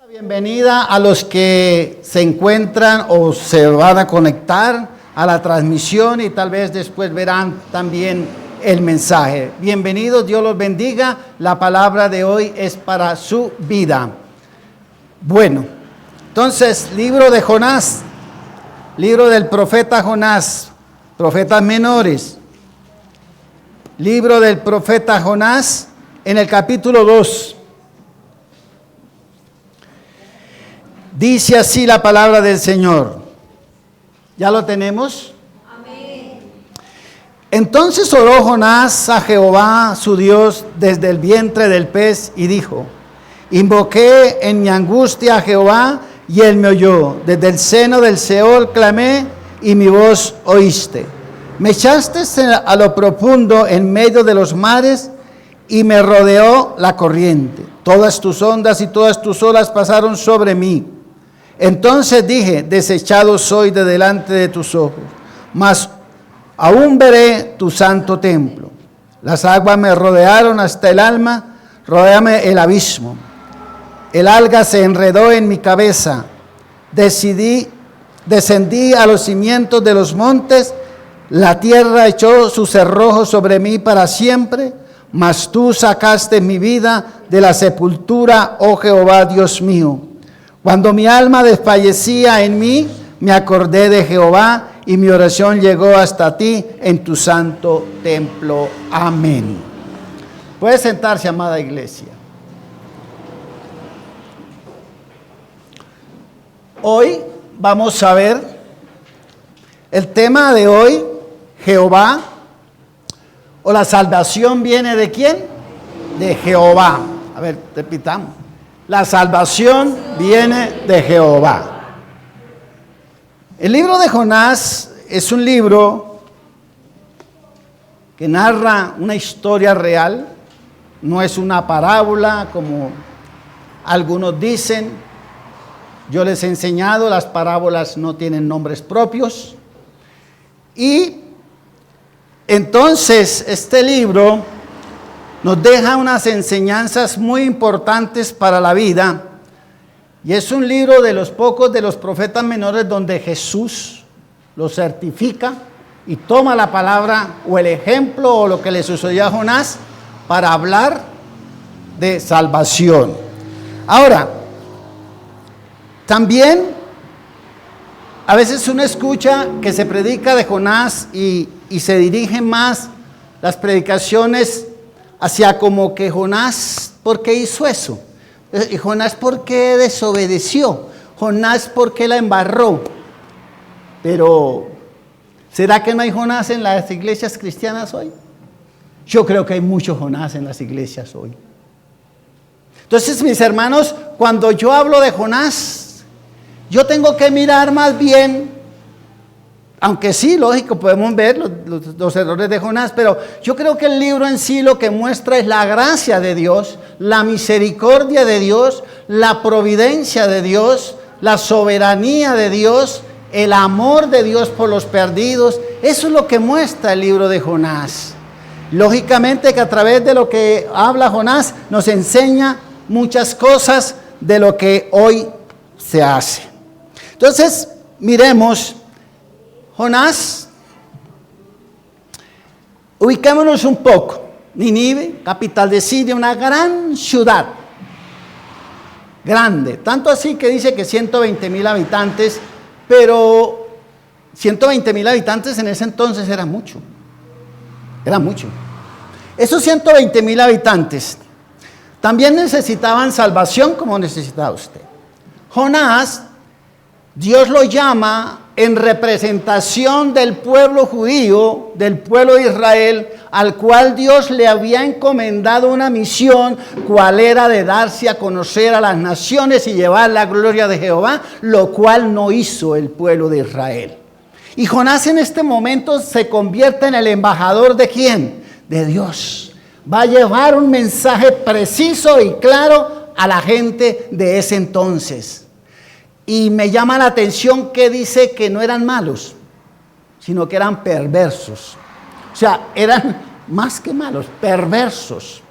Bienvenida a los que se encuentran o se van a conectar a la transmisión y tal vez después verán también el mensaje. Bienvenidos, Dios los bendiga. La palabra de hoy es para su vida. Bueno, entonces, libro de Jonás, libro del profeta Jonás, profetas menores. Libro del profeta Jonás en el capítulo 2. Dice así la palabra del Señor. ¿Ya lo tenemos? Amén. Entonces oró Jonás a Jehová su Dios desde el vientre del pez y dijo: invoqué en mi angustia a Jehová y él me oyó. Desde el seno del Seol clamé y mi voz oíste. Me echaste a lo profundo en medio de los mares y me rodeó la corriente. Todas tus ondas y todas tus olas pasaron sobre mí. Entonces dije: desechado soy de delante de tus ojos, mas aún veré tu santo templo. Las aguas me rodearon hasta el alma, rodéame el abismo. El alga se enredó en mi cabeza. Descendí a los cimientos de los montes. La tierra echó sus cerrojos sobre mí para siempre, mas tú sacaste mi vida de la sepultura, oh Jehová Dios mío. Cuando mi alma desfallecía en mí, me acordé de Jehová y mi oración llegó hasta ti en tu santo templo. Amén. Puede sentarse, amada iglesia. Hoy vamos a ver el tema de hoy, Jehová, o la salvación viene ¿de quién? De Jehová. A ver, repitamos. La salvación viene de Jehová. El libro de Jonás es un libro que narra una historia real, no es una parábola como algunos dicen. Yo les he enseñado, las parábolas no tienen nombres propios. Y entonces este libro nos deja unas enseñanzas muy importantes para la vida. Y es un libro de los pocos de los profetas menores donde Jesús lo certifica y toma la palabra o el ejemplo o lo que le sucedió a Jonás para hablar de salvación. Ahora, también a veces uno escucha que se predica de Jonás y se dirigen más las predicaciones hacia como que Jonás, ¿por qué hizo eso? Y Jonás, ¿por qué desobedeció? Jonás, ¿por qué la embarró? Pero, ¿será que no hay Jonás en las iglesias cristianas hoy? Yo creo que hay muchos Jonás en las iglesias hoy. Entonces, mis hermanos, cuando yo hablo de Jonás, yo tengo que mirar más bien, aunque sí, lógico, podemos ver los errores de Jonás, pero yo creo que el libro en sí lo que muestra es la gracia de Dios, la misericordia de Dios, la providencia de Dios, la soberanía de Dios, el amor de Dios por los perdidos. Eso es lo que muestra el libro de Jonás. Lógicamente que a través de lo que habla Jonás nos enseña muchas cosas de lo que hoy se hace. Entonces, miremos Jonás, ubicémonos un poco. Nínive, capital de Siria, una gran ciudad, grande, tanto así que dice que 120,000 habitantes, pero 120,000 habitantes en ese entonces era mucho. Esos 120,000 habitantes también necesitaban salvación como necesitaba usted. Jonás, Dios lo llama en representación del pueblo judío, del pueblo de Israel, al cual Dios le había encomendado una misión, cual era de darse a conocer a las naciones y llevar la gloria de Jehová, lo cual no hizo el pueblo de Israel. Y Jonás en este momento se convierte en el embajador ¿de quién? De Dios. Va a llevar un mensaje preciso y claro a la gente de ese entonces. Y me llama la atención que dice que no eran malos, sino que eran perversos. O sea, eran más que malos, perversos.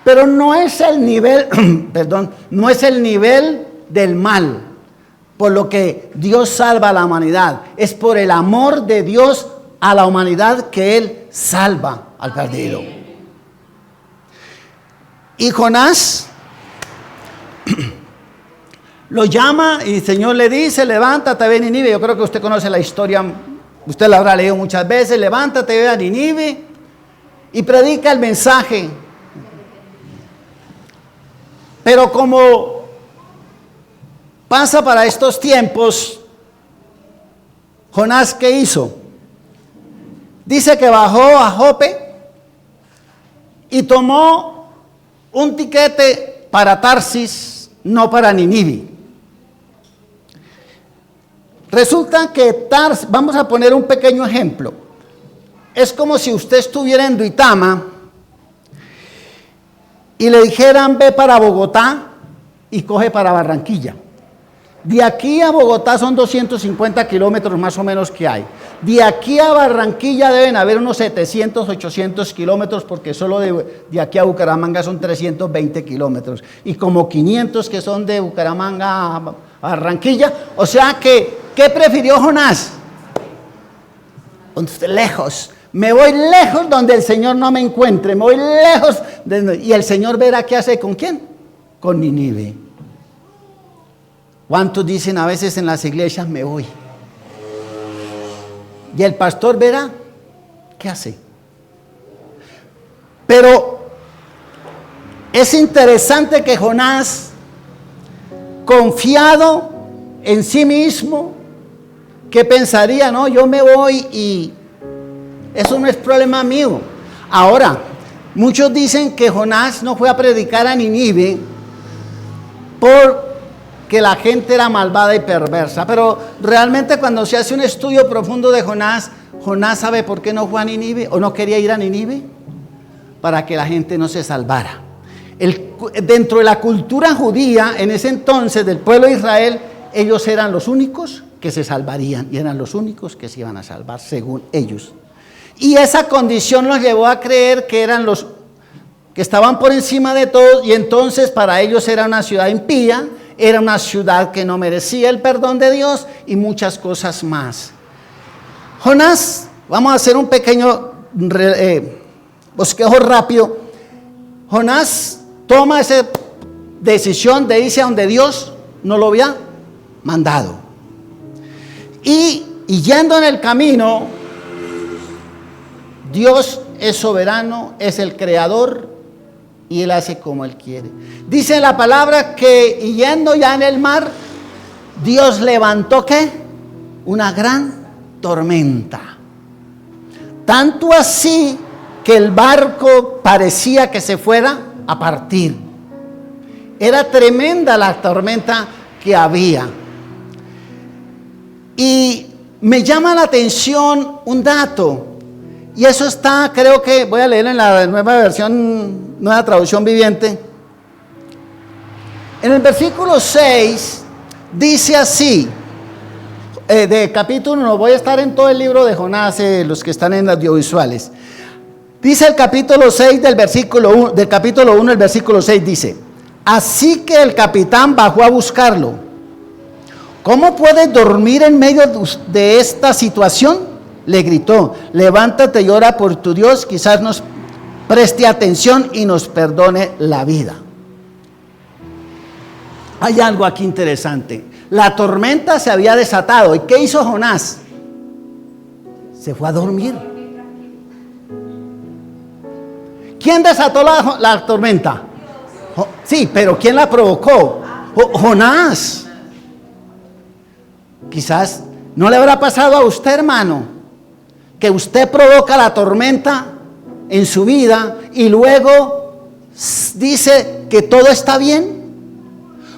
Pero no es el nivel, no es el nivel del mal, por lo que Dios salva a la humanidad. Es por el amor de Dios a la humanidad que Él salva al perdido. Y Jonás lo llama y el Señor le dice: levántate, ve a Nínive. Yo creo que usted conoce la historia, usted la habrá leído muchas veces. Levántate, ve a Nínive y predica el mensaje. Pero como pasa para estos tiempos, Jonás, ¿qué hizo? Dice que bajó a Jope y tomó un tiquete para Tarsis, no para Nínive. Resulta que vamos a poner un pequeño ejemplo. Es como si usted estuviera en Duitama y le dijeran: ve para Bogotá y coge para Barranquilla. De aquí a Bogotá son 250 kilómetros más o menos que hay. De aquí a Barranquilla deben haber unos 700, 800 kilómetros, porque solo de aquí a Bucaramanga son 320 kilómetros. Y como 500 que son de Bucaramanga a Barranquilla. O sea que, ¿qué prefirió Jonás? Lejos. Me voy lejos donde el Señor no me encuentre. Me voy lejos. Y el Señor verá qué hace con quién. Con Nínive. ¿Cuántos dicen a veces en las iglesias: me voy? Y el pastor verá qué hace. Pero es interesante que Jonás, confiado en sí mismo, que pensaría: no, yo me voy y eso no es problema mío. Ahora, muchos dicen que Jonás no fue a predicar a Nínive porque la gente era malvada y perversa. Pero realmente, cuando se hace un estudio profundo de Jonás, Jonás sabe por qué no fue a Nínive o no quería ir a Nínive: para que la gente no se salvara. Dentro de la cultura judía, en ese entonces, del pueblo de Israel, ellos eran los únicos que se salvarían y eran los únicos que se iban a salvar, según ellos. Y esa condición los llevó a creer que eran los que estaban por encima de todos, y entonces para ellos era una ciudad impía, era una ciudad que no merecía el perdón de Dios y muchas cosas más. Jonás, vamos a hacer un pequeño bosquejo rápido. Jonás toma esa decisión de irse a donde Dios no lo había mandado. Y yendo en el camino, Dios es soberano, es el creador, y Él hace como Él quiere. Dice la palabra que yendo ya en el mar, Dios levantó ¿qué? Una gran tormenta. Tanto así que el barco parecía que se fuera a partir. Era tremenda la tormenta que había. Y me llama la atención un dato. Y eso está, creo que, voy a leer en la nueva traducción viviente. En el versículo 6 dice así, de capítulo 1, voy a estar en todo el libro de Jonás, los que están en audiovisuales. Dice el capítulo 6 del capítulo 1, el versículo 6 dice: así que el capitán bajó a buscarlo. ¿Cómo puedes dormir en medio de esta situación? Le gritó: levántate y ora por tu Dios, quizás nos preste atención y nos perdone la vida. Hay algo aquí interesante. La tormenta se había desatado. ¿Y qué hizo Jonás? Se fue a dormir. ¿Quién desató la tormenta? Sí, pero ¿quién la provocó? Jonás. Quizás no le habrá pasado a usted, hermano, que usted provoca la tormenta en su vida y luego dice que todo está bien,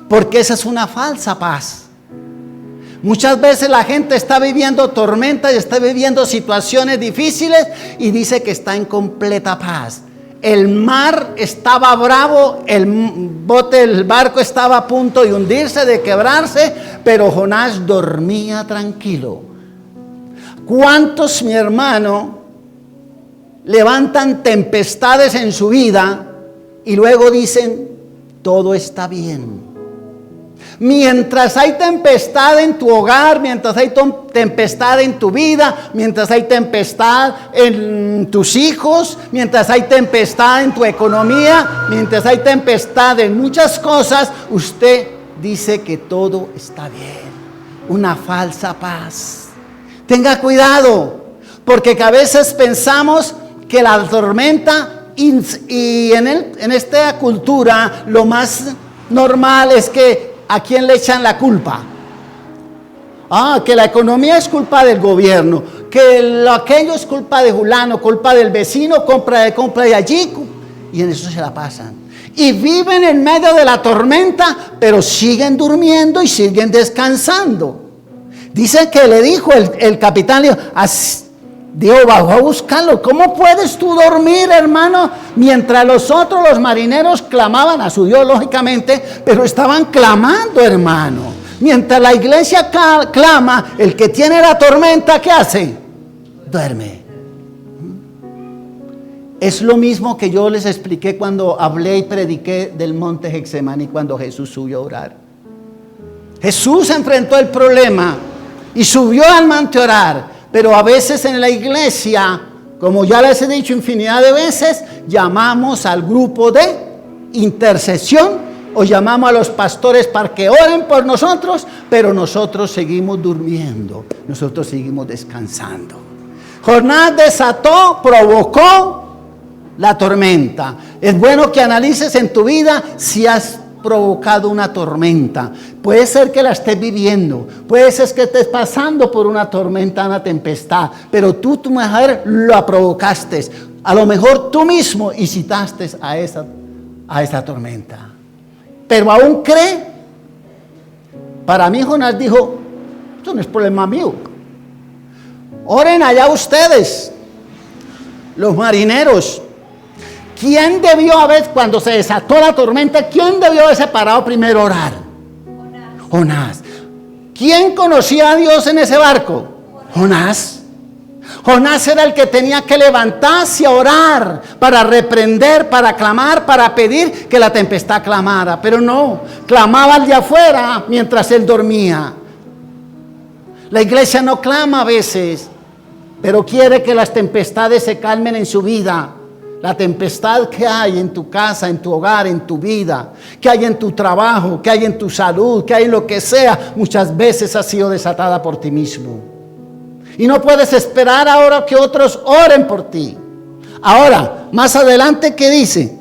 porque esa es una falsa paz. Muchas veces la gente está viviendo tormentas y está viviendo situaciones difíciles y dice que está en completa paz. El mar estaba bravo, el barco estaba a punto de hundirse, de quebrarse, pero Jonás dormía tranquilo. ¿Cuántos, mi hermano, levantan tempestades en su vida y luego dicen todo está bien? Mientras hay tempestad en tu hogar, mientras hay tempestad en tu vida, mientras hay tempestad en tus hijos, mientras hay tempestad en tu economía, mientras hay tempestad en muchas cosas, usted dice que todo está bien. Una falsa paz. Tenga cuidado, porque a veces pensamos que la tormenta y en esta cultura lo más normal es que ¿a quién le echan la culpa? Que la economía es culpa del gobierno, que aquello es culpa de fulano, culpa del vecino, compra de allí, y en eso se la pasan. Y viven en medio de la tormenta, pero siguen durmiendo y siguen descansando. Dice que le dijo el capitán, Dios bajó a buscarlo. ¿Cómo puedes tú dormir, hermano? Mientras los marineros clamaban a su Dios, lógicamente, pero estaban clamando, hermano. Mientras la iglesia clama, el que tiene la tormenta, ¿qué hace? Duerme. Es lo mismo que yo les expliqué cuando hablé y prediqué del monte Getsemaní, cuando Jesús subió a orar. Jesús enfrentó el problema y subió al monte a orar. Pero a veces en la iglesia, como ya les he dicho infinidad de veces, llamamos al grupo de intercesión o llamamos a los pastores para que oren por nosotros, pero nosotros seguimos durmiendo, nosotros seguimos descansando. Jonás desató, provocó la tormenta. Es bueno que analices en tu vida si has provocado una tormenta. Puede ser que la estés viviendo, puede ser que estés pasando por una tormenta, una tempestad, pero tu mujer la provocaste. A lo mejor tú mismo incitaste a esa tormenta. Pero aún cree. Para mí Jonás dijo, esto no es problema mío. Oren allá ustedes, los marineros. ¿Quién debió haber, cuando se desató la tormenta, quién debió haberse parado primero a orar? Jonás. ¿Quién conocía a Dios en ese barco? Jonás. Jonás era el que tenía que levantarse a orar, para reprender, para clamar, para pedir que la tempestad clamara. Pero no, clamaba al de afuera mientras él dormía. La iglesia no clama a veces, pero quiere que las tempestades se calmen en su vida. La tempestad que hay en tu casa, en tu hogar, en tu vida, que hay en tu trabajo, que hay en tu salud, que hay en lo que sea, muchas veces ha sido desatada por ti mismo. Y no puedes esperar ahora que otros oren por ti. Ahora, más adelante, ¿qué dice?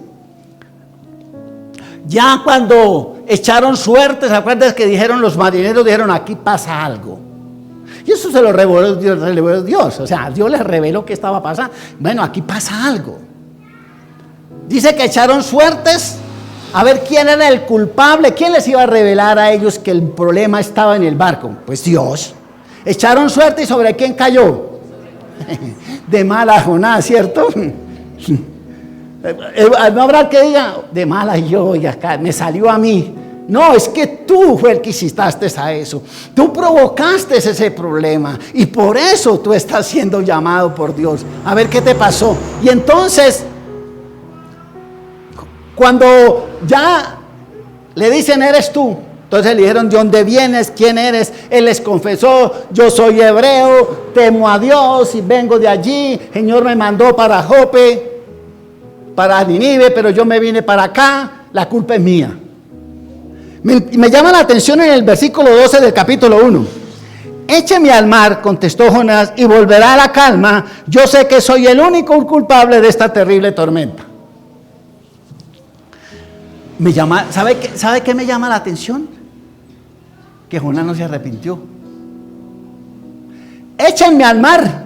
Ya cuando echaron suerte, ¿se acuerdan que dijeron los marineros? Dijeron, aquí pasa algo. Y eso se lo reveló Dios. O sea, Dios les reveló qué estaba pasando. Bueno, aquí pasa algo. Dice que echaron suertes a ver quién era el culpable, quién les iba a revelar a ellos que el problema estaba en el barco. Pues Dios. Echaron suerte, ¿y sobre quién cayó? De mala Jonás, ¿cierto? No habrá que diga, de mala yo, y acá me salió a mí. No, es que tú fue el que hiciste a eso. Tú provocaste ese problema y por eso tú estás siendo llamado por Dios. A ver qué te pasó. Y entonces, cuando ya le dicen, eres tú. Entonces le dijeron, ¿de dónde vienes? ¿Quién eres? Él les confesó, yo soy hebreo, temo a Dios y vengo de allí. El Señor me mandó para Jope, para Nínive, pero yo me vine para acá. La culpa es mía. Me llama la atención en el versículo 12 del capítulo 1. Écheme al mar, contestó Jonás, y volverá a la calma. Yo sé que soy el único culpable de esta terrible tormenta. ¿Sabe qué me llama la atención? Que Jonás no se arrepintió. Échenme al mar.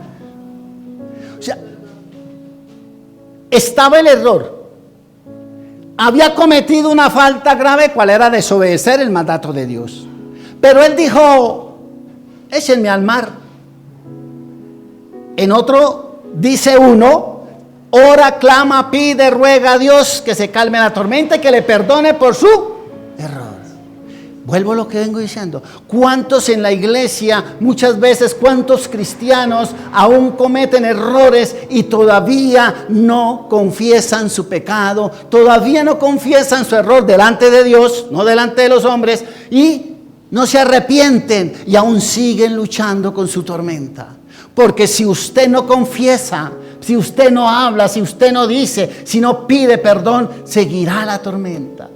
O sea, estaba el error. Había cometido una falta grave, cual era desobedecer el mandato de Dios. Pero él dijo, échenme al mar. En otro dice uno, ora, clama, pide, ruega a Dios que se calme la tormenta y que le perdone por su error. Vuelvo a lo que vengo diciendo. ¿Cuántos en la iglesia, muchas veces, cuántos cristianos aún cometen errores y todavía no confiesan su pecado, todavía no confiesan su error delante de Dios, no delante de los hombres, y no se arrepienten y aún siguen luchando con su tormenta? Porque si usted no confiesa, si usted no habla, si usted no dice, si no pide perdón, seguirá la tormenta.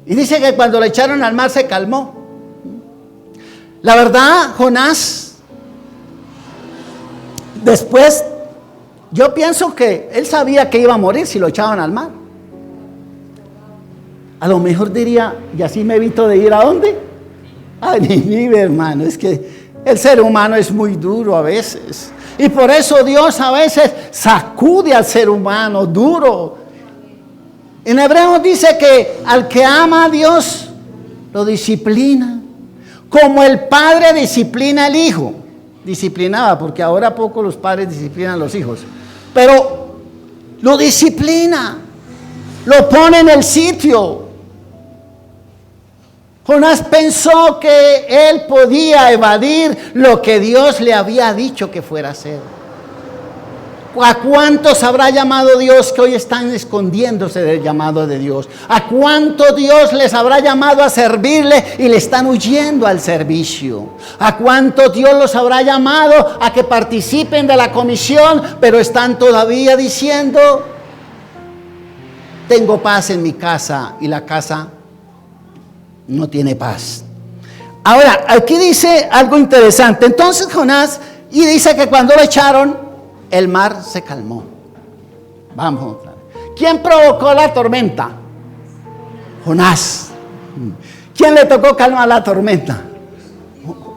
Y dice que cuando le echaron al mar se calmó. La verdad, Jonás, después, yo pienso que él sabía que iba a morir si lo echaban al mar. A lo mejor diría, y así me evito de ir ¿a dónde? A Nínive, hermano. Es que el ser humano es muy duro a veces. Y por eso Dios a veces sacude al ser humano duro. En Hebreos dice que al que ama a Dios, lo disciplina. Como el padre disciplina al hijo. Disciplinaba, porque ahora poco los padres disciplinan a los hijos. Pero lo disciplina. Lo pone en el sitio. Jonás pensó que él podía evadir lo que Dios le había dicho que fuera a hacer. ¿A cuántos habrá llamado Dios que hoy están escondiéndose del llamado de Dios? ¿A cuánto Dios les habrá llamado a servirle y le están huyendo al servicio? ¿A cuánto Dios los habrá llamado a que participen de la comisión, pero están todavía diciendo, tengo paz en mi casa, y la casa no tiene paz? Ahora, aquí dice algo interesante. Entonces Jonás, y dice que cuando lo echaron, el mar se calmó. Vamos. ¿Quién provocó la tormenta? Jonás. ¿Quién le tocó calmar la tormenta?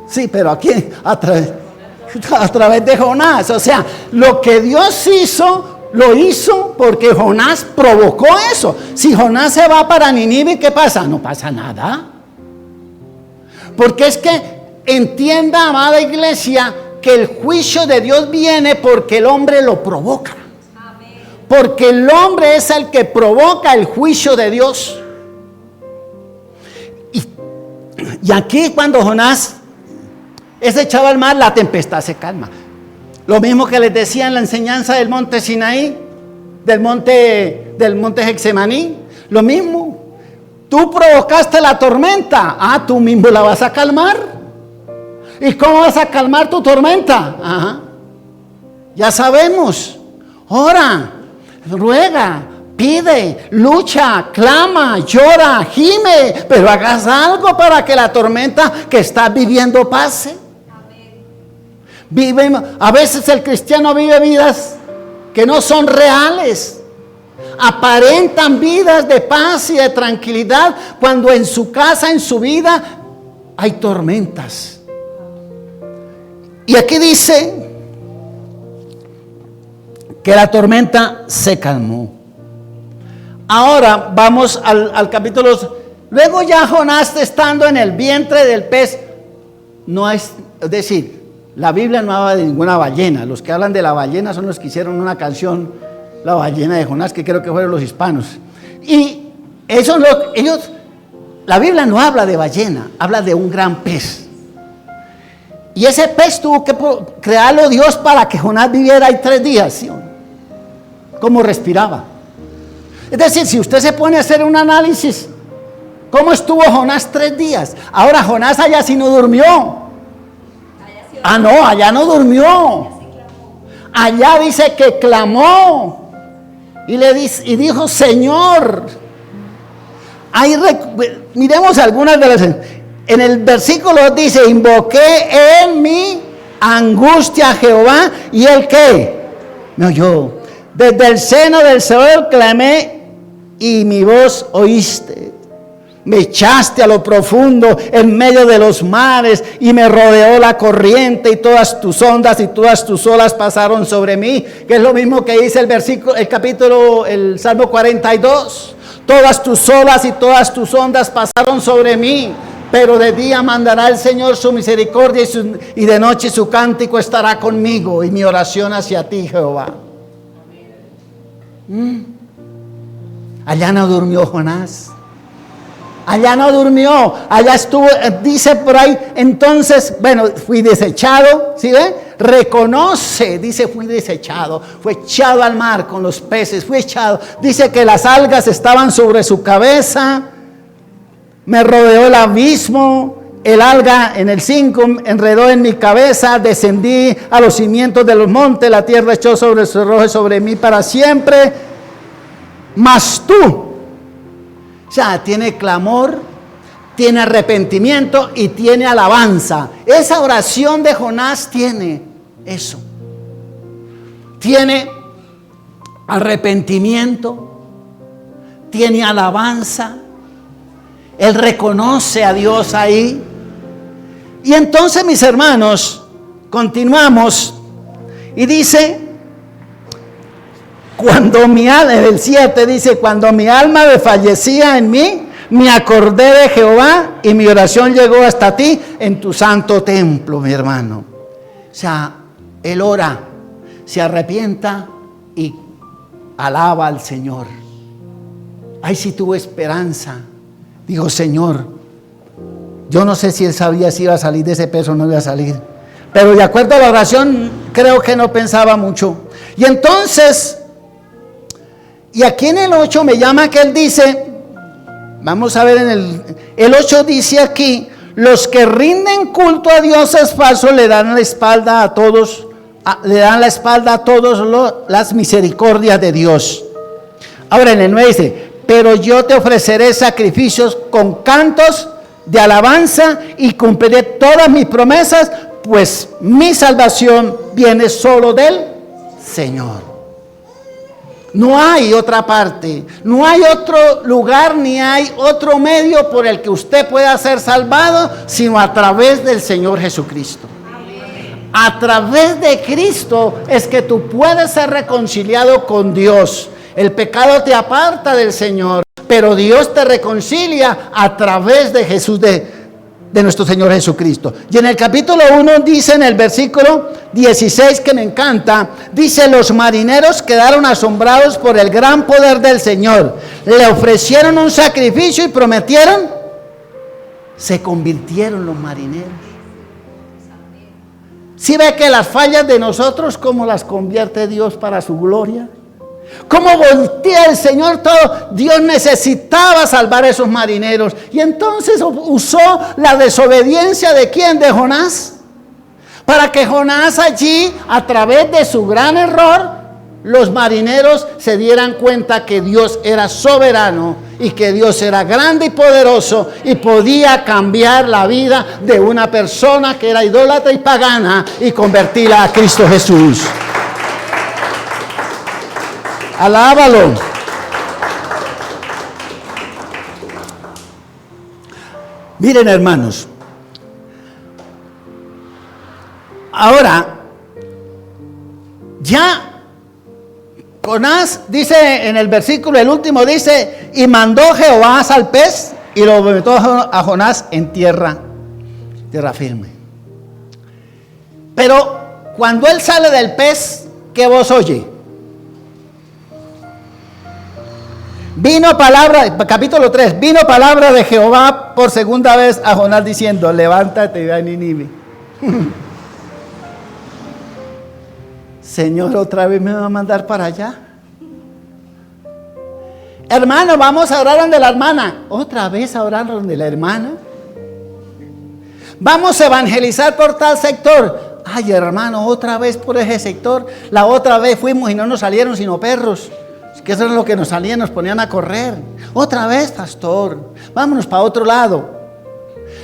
Sí, pero ¿a quién? A través de Jonás. O sea, lo que Dios hizo, lo hizo porque Jonás provocó eso. Si Jonás se va para Nínive, ¿qué pasa? No pasa nada. Porque es que entienda, amada iglesia, que el juicio de Dios viene porque el hombre lo provoca. Porque el hombre es el que provoca el juicio de Dios. Y aquí cuando Jonás es echado al mar, la tempestad se calma. Lo mismo que les decía en la enseñanza del monte Sinaí, del monte Getsemaní. Lo mismo. Tú provocaste la tormenta. Tú mismo la vas a calmar. ¿Y cómo vas a calmar tu tormenta? Ya sabemos. Ora, ruega, pide, lucha, clama, llora, gime, pero hagas algo para que la tormenta que estás viviendo pase. A veces el cristiano vive vidas que no son reales. Aparentan vidas de paz y de tranquilidad cuando en su casa, en su vida, hay tormentas. Y aquí dice que la tormenta se calmó. Ahora vamos al capítulo. Luego ya Jonás, estando en el vientre del pez, es decir, la Biblia no habla de ninguna ballena. Los que hablan de la ballena son los que hicieron una canción, La ballena de Jonás, que creo que fueron los hispanos. Y la Biblia no habla de ballena, habla de un gran pez. Y ese pez tuvo que crearlo Dios para que Jonás viviera ahí 3 días, ¿sí? ¿Cómo respiraba? Es decir, si usted se pone a hacer un análisis, ¿cómo estuvo Jonás 3 días? Ahora Jonás allá sí no durmió. No, allá no durmió. Allá dice que clamó y dijo, Señor. Miremos algunas de las. En el versículo dice, invoqué en mi angustia a Jehová, y él ¿qué? Me oyó. Desde el seno del Seol clamé y mi voz oíste. Me echaste a lo profundo en medio de los mares y me rodeó la corriente, y todas tus ondas y todas tus olas pasaron sobre mí. Que es lo mismo que dice el Salmo 42. Todas tus olas y todas tus ondas pasaron sobre mí. Pero de día mandará el Señor su misericordia y de noche su cántico estará conmigo, y mi oración hacia ti, Jehová. Allá no durmió Jonás. allá no durmió, allá estuvo, dice por ahí, entonces, bueno, fui desechado, ¿sí ve? Reconoce, dice, fui desechado, fue echado al mar con los peces, fui echado, dice que las algas estaban sobre su cabeza, me rodeó el abismo, el alga en el 5 enredó en mi cabeza, descendí a los cimientos de los montes, la tierra echó sobre su rojo sobre mí para siempre, mas tú, o sea, tiene clamor, tiene arrepentimiento y tiene alabanza. Esa oración de Jonás tiene eso, tiene arrepentimiento, tiene alabanza, él reconoce a Dios ahí. Y entonces, mis hermanos, continuamos y dice, cuando mi alma, en el 7 dice, cuando mi alma desfallecía en mí, me acordé de Jehová y mi oración llegó hasta ti en tu santo templo, mi hermano. O sea, él ora, se arrepienta y alaba al Señor. Ay, si tuvo esperanza. Digo, Señor, yo no sé si él sabía si iba a salir de ese peso o no iba a salir, pero de acuerdo a la oración, creo que no pensaba mucho. Y entonces, y aquí en el 8 me llama que él dice, vamos a ver en el 8 dice aquí, los que rinden culto a dioses falsos le dan la espalda a todos, las misericordias de Dios. Ahora en el 9 dice, pero yo te ofreceré sacrificios con cantos de alabanza y cumpliré todas mis promesas, pues mi salvación viene solo del Señor. No hay otra parte, no hay otro lugar, ni hay otro medio por el que usted pueda ser salvado, sino a través del Señor Jesucristo. A través de Cristo es que tú puedes ser reconciliado con Dios. El pecado te aparta del Señor, pero Dios te reconcilia a través de Jesús, de nuestro Señor Jesucristo. Y en el capítulo 1 dice en el versículo 16, que me encanta, dice, los marineros quedaron asombrados por el gran poder del Señor. Le ofrecieron un sacrificio y prometieron, se convirtieron los marineros. ¿Sí ve que las fallas de nosotros, cómo las convierte Dios para su gloria? ¿Cómo voltea el Señor todo? Dios necesitaba salvar a esos marineros. Y entonces usó la desobediencia de ¿quién? De Jonás. Para que Jonás allí, a través de su gran error, los marineros se dieran cuenta que Dios era soberano y que Dios era grande y poderoso y podía cambiar la vida de una persona que era idólatra y pagana y convertirla a Cristo Jesús. Alábalo. Miren, hermanos, ahora ya Jonás dice en el versículo, el último dice, y mandó Jehová al pez y lo metió a Jonás en tierra firme. Pero cuando él sale del pez, ¿qué voz oye? Vino palabra, capítulo 3, vino palabra de Jehová por segunda vez a Jonás diciendo, levántate y ve a Nínive. Señor, ¿otra vez me va a mandar para allá? Hermano, vamos a orar donde la hermana. ¿Otra vez a orar donde la hermana? Vamos a evangelizar por tal sector. Ay, hermano, otra vez por ese sector. La otra vez fuimos y no nos salieron sino perros. Que eso es lo que nos salían, nos ponían a correr. Otra vez, pastor, vámonos para otro lado.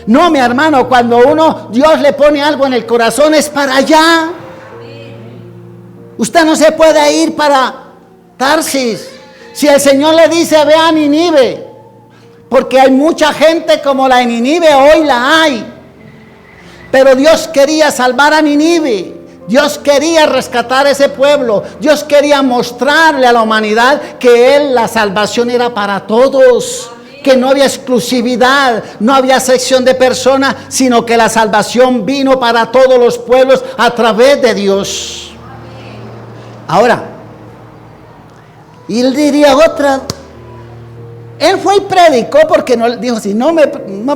No, mi hermano, cuando Dios le pone algo en el corazón es para allá. Usted no se puede ir para Tarsis. Si el Señor le dice, ve a Nínive, porque hay mucha gente como la de Nínive, hoy la hay. Pero Dios quería salvar a Nínive. Dios quería rescatar ese pueblo. Dios quería mostrarle a la humanidad que la salvación era para todos, que no había exclusividad, no había sección de personas, sino que la salvación vino para todos los pueblos a través de Dios. Ahora, y él diría otra, Él fue y predicó porque no, dijo, si no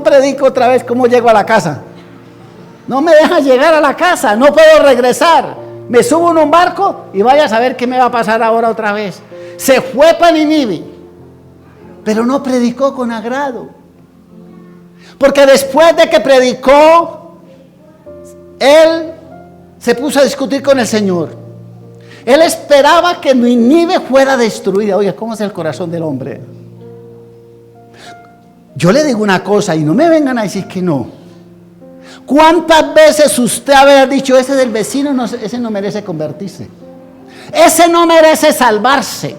predico otra vez, ¿cómo llego a la casa? No me deja llegar a la casa, no puedo regresar. Me subo en un barco y vaya a saber qué me va a pasar ahora otra vez. Se fue para Nínive, pero no predicó con agrado. Porque después de que predicó, él se puso a discutir con el Señor. Él esperaba que Nínive fuera destruida. Oye, ¿cómo es el corazón del hombre? Yo le digo una cosa y no me vengan a decir que no. ¿Cuántas veces usted habrá dicho, ese del vecino, no, ese no merece convertirse? Ese no merece salvarse.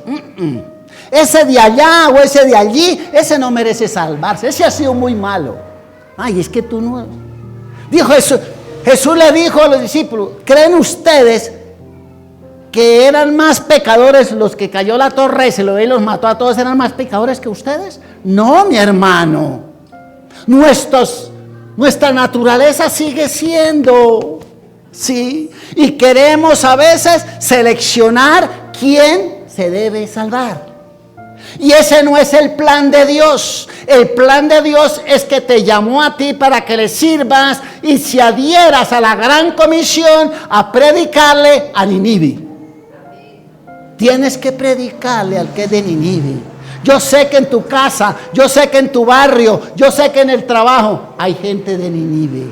Ese de allá o ese de allí, ese no merece salvarse. Ese ha sido muy malo. Ay, es que tú no... Dijo Jesús le dijo a los discípulos, ¿creen ustedes que eran más pecadores los que cayó la torre y los mató a todos, eran más pecadores que ustedes? No, mi hermano. Nuestra naturaleza sigue siendo, ¿sí? Y queremos a veces seleccionar quién se debe salvar. Y ese no es el plan de Dios. El plan de Dios es que te llamó a ti para que le sirvas y se adhieras a la gran comisión a predicarle a Nínive. Tienes que predicarle al que es de Nínive. Yo sé que en tu casa, yo sé que en tu barrio, yo sé que en el trabajo hay gente de Nínive.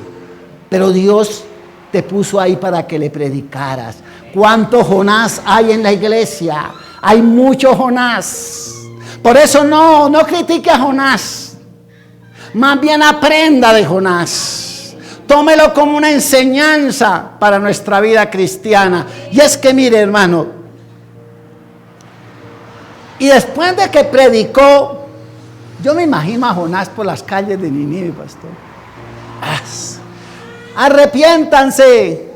Pero Dios te puso ahí para que le predicaras. ¿Cuánto Jonás hay en la iglesia? Hay mucho Jonás. Por eso no critique a Jonás. Más bien aprenda de Jonás. Tómelo como una enseñanza para nuestra vida cristiana. Y es que mire, hermano, y después de que predicó, yo me imagino a Jonás por las calles de Nínive, pastor. Arrepiéntanse,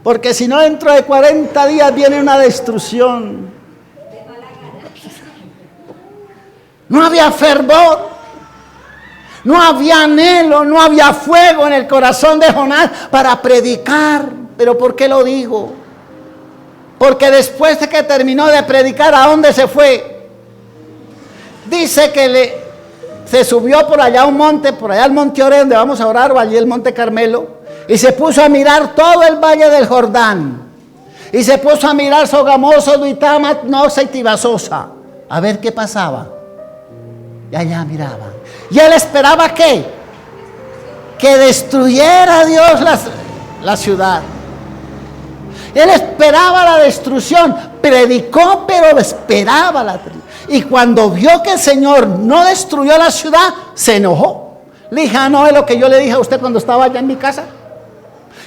porque si no dentro de 40 días viene una destrucción. No había fervor, no había anhelo, no había fuego en el corazón de Jonás para predicar. ¿Pero por qué lo digo? Porque después de que terminó de predicar, ¿a dónde se fue? Dice que se subió por allá a un monte, por allá al monte Oreb, donde vamos a orar, o allí el monte Carmelo, y se puso a mirar todo el valle del Jordán. Y se puso a mirar Sogamoso, Duitama, Nosa y Tibasosa, a ver qué pasaba. Y allá miraba. Y él esperaba ¿qué? Que destruyera Dios la ciudad. Él esperaba la destrucción, predicó, pero esperaba la destrucción. Y cuando vio que el Señor no destruyó la ciudad, se enojó. Le dije, no es lo que yo le dije a usted cuando estaba allá en mi casa.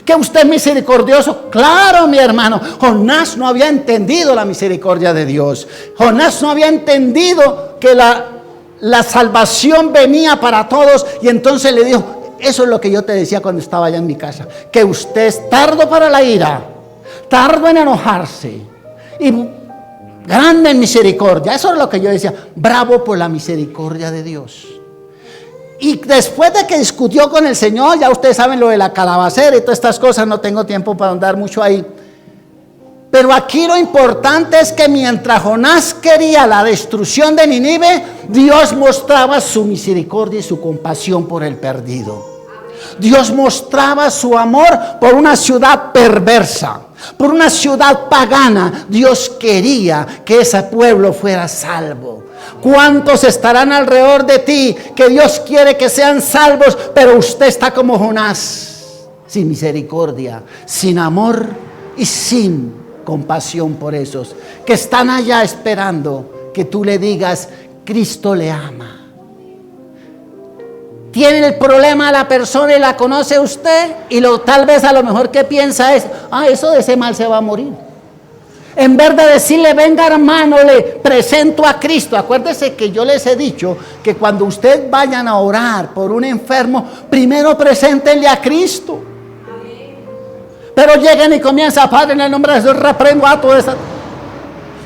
Que usted es misericordioso. Claro, mi hermano. Jonás no había entendido la misericordia de Dios. Jonás no había entendido que la salvación venía para todos. Y entonces le dijo, eso es lo que yo te decía cuando estaba allá en mi casa. Que usted es tardo para la ira, tardo en enojarse y grande en misericordia. Eso es lo que yo decía. Bravo por la misericordia de Dios. Y después de que discutió con el Señor, ya ustedes saben lo de la calabacera y todas estas cosas, no tengo tiempo para andar mucho ahí. Pero aquí lo importante es que mientras Jonás quería la destrucción de Nínive, Dios mostraba su misericordia y su compasión por el perdido. Dios mostraba su amor por una ciudad perversa, por una ciudad pagana. Dios quería que ese pueblo fuera salvo. ¿Cuántos estarán alrededor de ti que Dios quiere que sean salvos, pero usted está como Jonás, sin misericordia, sin amor y sin compasión por esos que están allá esperando que tú le digas, Cristo le ama? Tiene el problema la persona y la conoce usted, y tal vez a lo mejor que piensa es, eso de ese mal se va a morir. En vez de decirle, venga hermano, le presento a Cristo. Acuérdese que yo les he dicho que cuando ustedes vayan a orar por un enfermo, primero preséntenle a Cristo. Pero lleguen y comienzan, Padre, en el nombre de Jesús, reprendo a todo eso.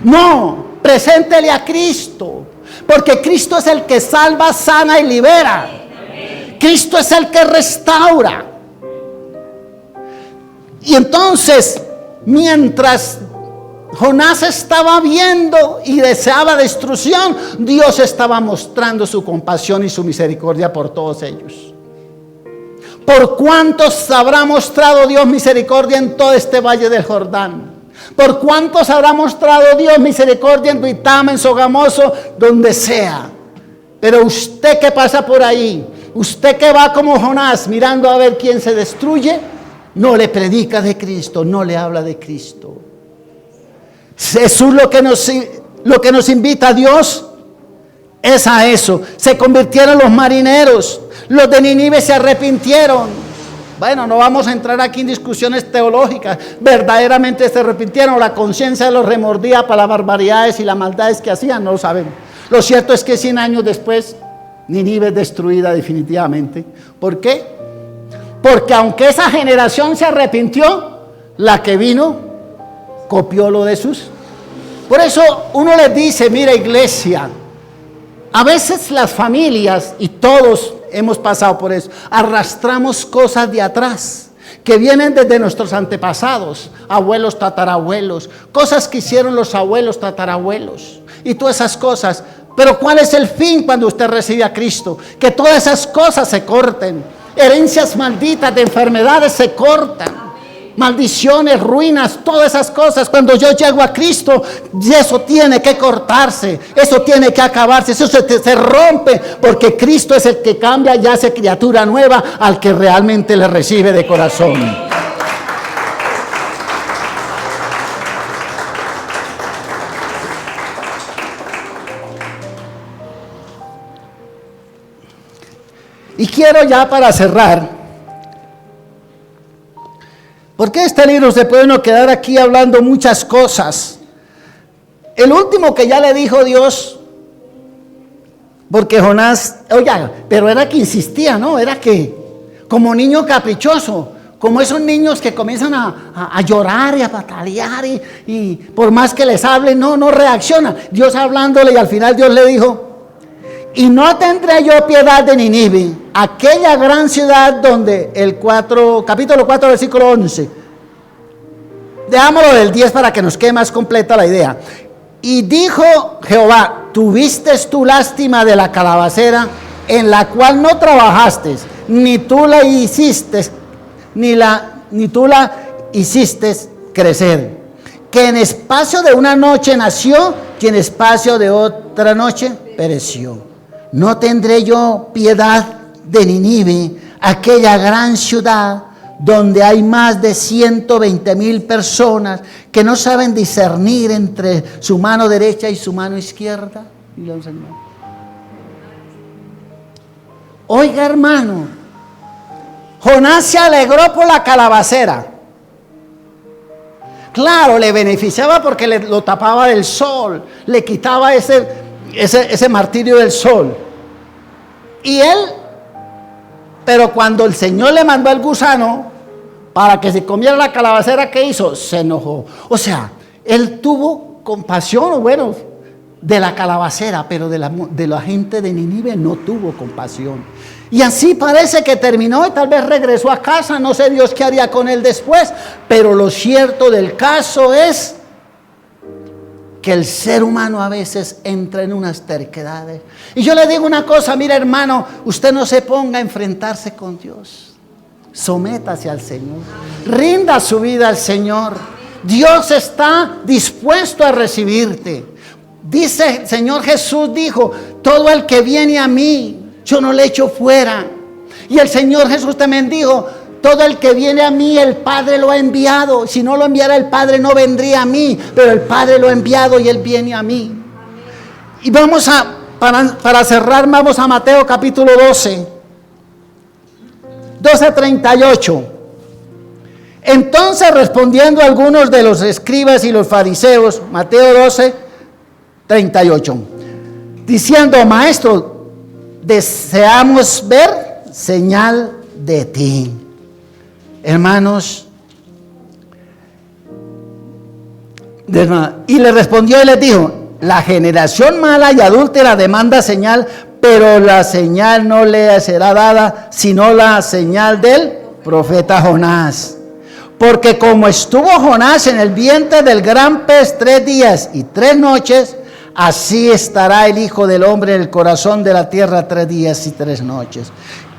No, preséntele a Cristo, porque Cristo es el que salva, sana y libera. Cristo es el que restaura. Y entonces, mientras Jonás estaba viendo y deseaba destrucción. Dios estaba mostrando su compasión y su misericordia por todos ellos. ¿Por cuántos habrá mostrado Dios misericordia en todo este valle del Jordán? ¿Por cuántos habrá mostrado Dios misericordia en Duitama, en Sogamoso, donde sea? Pero usted que pasa por ahí, usted que va como Jonás mirando a ver quién se destruye, no le predica de Cristo, no le habla de Cristo. Jesús lo que nos invita a Dios es a eso. Se convirtieron los marineros, los de Nínive se arrepintieron. Bueno, no vamos a entrar aquí en discusiones teológicas. Verdaderamente se arrepintieron, la conciencia los remordía para las barbaridades y las maldades que hacían, no lo sabemos. Lo cierto es que 100 años después, Nínive es destruida definitivamente. ¿Por qué? Porque aunque esa generación se arrepintió, la que vino copió lo de sus. Por eso uno les dice, mira iglesia, a veces las familias, y todos hemos pasado por eso, arrastramos cosas de atrás, que vienen desde nuestros antepasados, abuelos, tatarabuelos, cosas que hicieron los abuelos, tatarabuelos, y todas esas cosas. Pero ¿cuál es el fin cuando usted recibe a Cristo? Que todas esas cosas se corten, herencias malditas de enfermedades se cortan. Maldiciones, ruinas, todas esas cosas. Cuando yo llego a Cristo, eso tiene que cortarse, eso tiene que acabarse, eso se rompe, porque Cristo es el que cambia y hace criatura nueva al que realmente le recibe de corazón. Y quiero ya para cerrar, porque este libro se puede uno quedar aquí hablando muchas cosas. El último que ya le dijo Dios, porque Jonás, oiga, pero era que insistía, ¿no? Era que, como niño caprichoso, como esos niños que comienzan a llorar y a patalear y por más que les hable, no reacciona. Dios hablándole y al final Dios le dijo, y no tendré yo piedad de Nínive, aquella gran ciudad donde capítulo 4, versículo 11. Dejámoslo del 10 para que nos quede más completa la idea. Y dijo Jehová, ¿tuviste tú lástima de la calabacera en la cual no trabajaste, ni tú la hiciste, ni tú la hiciste crecer? Que en espacio de una noche nació, que en espacio de otra noche pereció. ¿No tendré yo piedad de Nínive, aquella gran ciudad donde hay más de 120,000 personas que no saben discernir entre su mano derecha y su mano izquierda? Oiga, hermano, Jonás se alegró por la calabacera. Claro, le beneficiaba porque lo tapaba del sol, le quitaba ese martirio del sol. Y él, pero cuando el Señor le mandó al gusano para que se comiera la calabacera, ¿qué hizo? Se enojó. O sea, él tuvo compasión, bueno, de la calabacera, pero de la gente de Nínive no tuvo compasión. Y así parece que terminó y tal vez regresó a casa, no sé Dios qué haría con él después, pero lo cierto del caso es que el ser humano a veces entra en unas terquedades. Y yo le digo una cosa, mire hermano, usted no se ponga a enfrentarse con Dios. Sométase al Señor. Rinda su vida al Señor. Dios está dispuesto a recibirte. Dice, Señor Jesús dijo, todo el que viene a mí, yo no le echo fuera. Y el Señor Jesús también dijo, todo el que viene a mí, el Padre lo ha enviado. Si no lo enviara el Padre, no vendría a mí. Pero el Padre lo ha enviado y Él viene a mí. Y vamos para cerrar, vamos a Mateo capítulo 12. 12:38. Entonces respondiendo algunos de los escribas y los fariseos, Mateo 12:38, diciendo, Maestro, deseamos ver señal de ti. Hermanos, y le respondió y les dijo, la generación mala y adúltera demanda señal, pero la señal no le será dada, sino la señal del profeta Jonás. Porque como estuvo Jonás en el vientre del gran pez 3 días y 3 noches, así estará el Hijo del Hombre en el corazón de la tierra 3 días y 3 noches.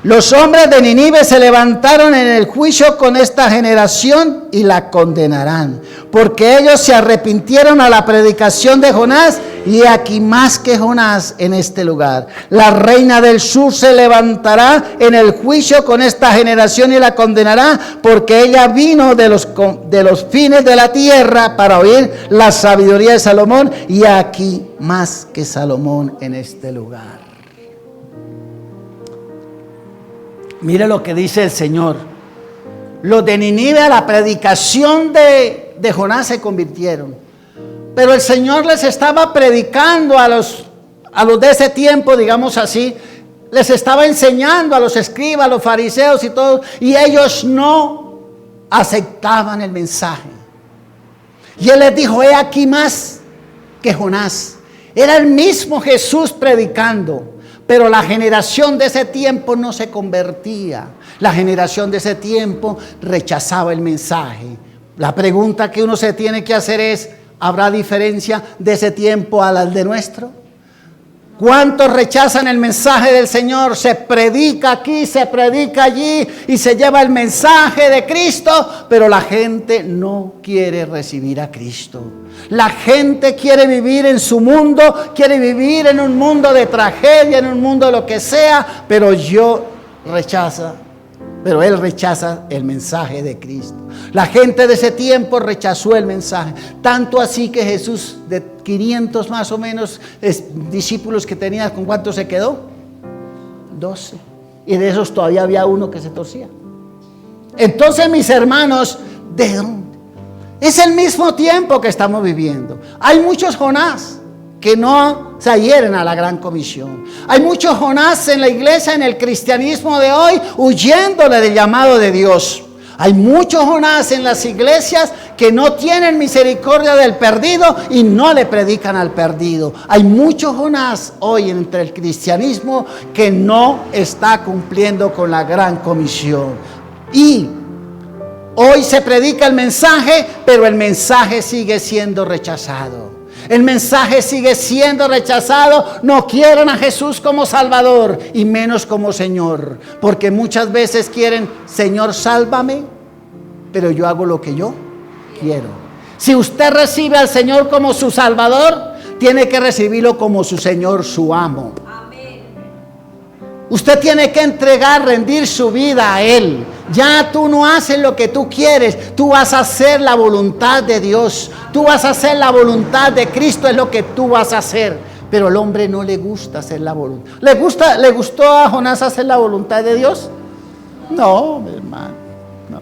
Los hombres de Nínive se levantaron en el juicio con esta generación y la condenarán, porque ellos se arrepintieron a la predicación de Jonás, y aquí más que Jonás en este lugar. La reina del sur se levantará en el juicio con esta generación y la condenará, porque ella vino de los fines de la tierra para oír la sabiduría de Salomón, y aquí más que Salomón en este lugar. Mire lo que dice el Señor. Los de Nínive a la predicación de Jonás se convirtieron. Pero el Señor les estaba predicando a los de ese tiempo, digamos así. Les estaba enseñando a los escribas, a los fariseos y todos. Y ellos no aceptaban el mensaje. Y Él les dijo, he aquí más que Jonás. Era el mismo Jesús predicando. Pero la generación de ese tiempo no se convertía. La generación de ese tiempo rechazaba el mensaje. La pregunta que uno se tiene que hacer es, ¿habrá diferencia de ese tiempo al de nuestro? ¿Cuántos rechazan el mensaje del Señor? Se predica aquí, se predica allí y se lleva el mensaje de Cristo, pero la gente no quiere recibir a Cristo. La gente quiere vivir en su mundo, quiere vivir en un mundo de tragedia, en un mundo de lo que sea, pero él rechaza el mensaje de Cristo. La gente de ese tiempo rechazó el mensaje, tanto así que Jesús, de 500 más o menos discípulos que tenía, ¿con cuántos se quedó? 12. Y de esos todavía había uno que se torcía. Entonces, mis hermanos, ¿de dónde? Es el mismo tiempo que estamos viviendo. Hay muchos Jonás que no se adhieren a la gran comisión. Hay muchos Jonás en la iglesia, en el cristianismo de hoy, huyéndole del llamado de Dios. Hay muchos Jonás en las iglesias que no tienen misericordia del perdido y no le predican al perdido. Hay muchos Jonás hoy entre el cristianismo que no está cumpliendo con la gran comisión. Y hoy se predica el mensaje, pero el mensaje sigue siendo rechazado. El mensaje sigue siendo rechazado. No quieren a Jesús como Salvador y menos como Señor, porque muchas veces quieren, Señor, sálvame, pero yo hago lo que yo quiero. Si usted recibe al Señor como su Salvador, tiene que recibirlo como su Señor, su amo. Usted tiene que entregar, rendir su vida a Él. Ya tú no haces lo que tú quieres, tú vas a hacer la voluntad de Dios, tú vas a hacer la voluntad de Cristo, es lo que tú vas a hacer. Pero al hombre no le gusta hacer la voluntad. ¿Le gustó a Jonás hacer la voluntad de Dios? No, mi hermano, no.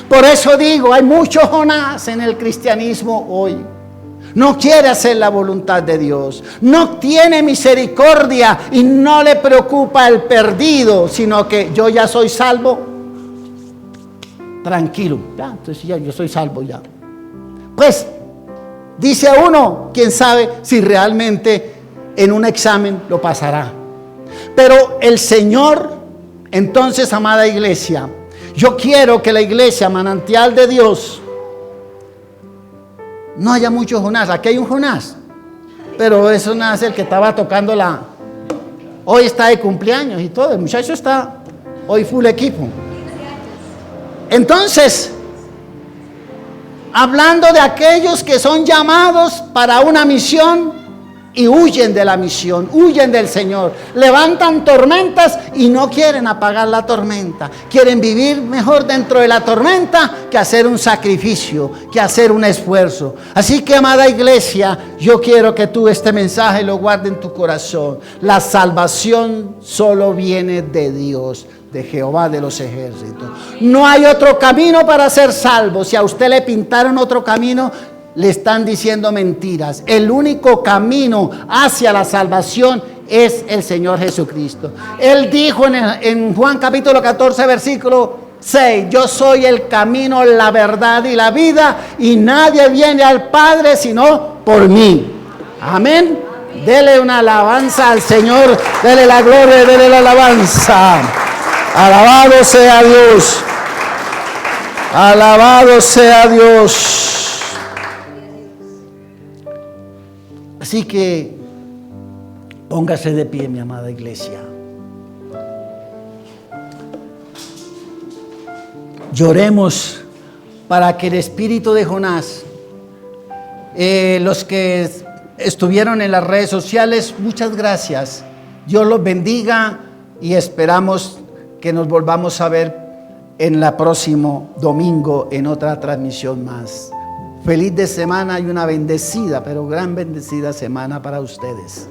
Por eso digo, hay mucho Jonás en el cristianismo hoy. No quiere hacer la voluntad de Dios, no tiene misericordia y no le preocupa el perdido, sino que yo ya soy salvo, tranquilo, ya, entonces ya yo soy salvo ya. Pues dice a uno, quién sabe si realmente en un examen lo pasará. Pero el Señor, entonces, amada iglesia, yo quiero que la iglesia, manantial de Dios, no haya mucho Jonás. Aquí hay un Jonás, pero eso no es el que estaba tocando hoy está de cumpleaños y todo, el muchacho está hoy full equipo. Entonces, hablando de aquellos que son llamados para una misión y huyen de la misión, huyen del Señor, levantan tormentas y no quieren apagar la tormenta, quieren vivir mejor dentro de la tormenta que hacer un sacrificio, que hacer un esfuerzo. Así que, amada iglesia, yo quiero que tú este mensaje lo guardes en tu corazón. La salvación solo viene de Dios, de Jehová de los ejércitos. No hay otro camino para ser salvo. Si a usted le pintaron otro camino, le están diciendo mentiras. El único camino hacia la salvación es el Señor Jesucristo. Él dijo en Juan capítulo 14 versículo 6, yo soy el camino, la verdad y la vida, y nadie viene al Padre sino por mí. Amén. Dele una alabanza al Señor, dele la gloria, dele la alabanza. Alabado sea Dios. Alabado sea Dios. Así que póngase de pie, mi amada iglesia. Lloremos para que el espíritu de Jonás, los que estuvieron en las redes sociales, muchas gracias. Dios los bendiga y esperamos que nos volvamos a ver en el próximo domingo en otra transmisión más. Feliz de semana y una bendecida, pero gran bendecida semana para ustedes.